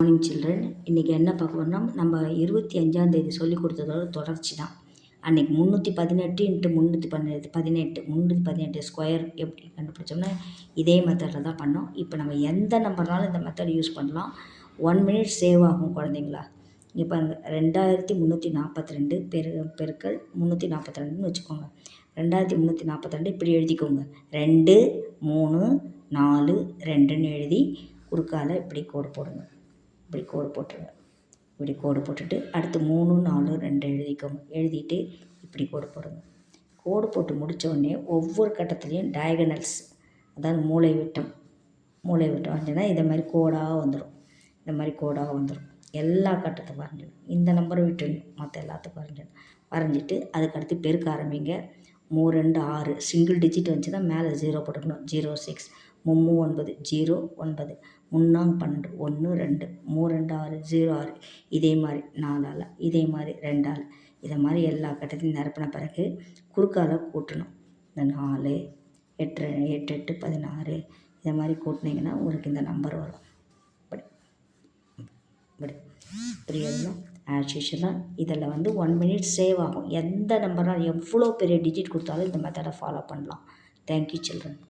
Morning children. இன்றைக்கி என்ன பார்க்க போறோம்னா, நம்ம 25ஆம் தேதி சொல்லிக் கொடுத்ததோட தொடர்ச்சி தான். அன்றைக்கி 318 × 318 ஸ்கொயர் எப்படி கண்டுபிடிச்சோம்னா இதே மெத்தடில் தான் பண்ணோம். இப்போ நம்ம எந்த நம்பர்னாலும் இந்த மெத்தட் யூஸ் பண்ணலாம். 1 மினிட் சேவ் ஆகும் குழந்தைங்களா. இங்கே பாருங்கள், 2342 பெருக்கல் 342ன்னு வச்சுக்கோங்க. 2342 இப்படி எழுதிக்கோங்க. 2 3 4 2ன்னு எழுதி குறுக்கால இப்படி கோடு போடுங்க. இப்படி கோடு போட்டுருங்க. இப்படி கோடு போட்டுட்டு அடுத்து 3 4 2 எழுதிக்கோங்க. எழுதிட்டு இப்படி கோடு போடுங்க. கோடு போட்டு முடித்த உடனே ஒவ்வொரு கட்டத்துலேயும் டயகனல்ஸ், அதாவது மூலை விட்டம் வந்துச்சுன்னா இதை மாதிரி கோடாக வந்துடும். இந்த மாதிரி கோடாக வந்துடும். எல்லா கட்டத்துக்கும் வரைஞ்சிடும். இந்த நம்பரை விட்டுடணும், மற்ற எல்லாத்துக்கும் வரைஞ்சிட்டு அதுக்கடுத்து பெருக்க ஆரம்பிங்க. 3 2 6 சிங்கிள் டிஜிட் வந்துச்சுன்னா மேலே 0 போட்டுக்கணும். 06 3 9 0 9 3 12 1 2 3 2 6 0 6 இதே மாதிரி 4ஆல், இதே மாதிரி 2ஆல், இதை மாதிரி எல்லா கட்டத்தையும் நிரப்பின பிறகு குறுக்கால கூட்டணும். இந்த 4 8 8 8 16 இதை மாதிரி கூட்டினீங்கன்னா உங்களுக்கு இந்த நம்பர் வரும். இப்படி புரியுதுங்களா? ஆஸ் யூஷுவலாக இதில் 1 மினிட் சேவ் ஆகும். எந்த நம்பர்னால் எவ்வளோ பெரிய டிஜிட் கொடுத்தாலும் இந்த மெத்தடை ஃபாலோ பண்ணலாம். Thank you children.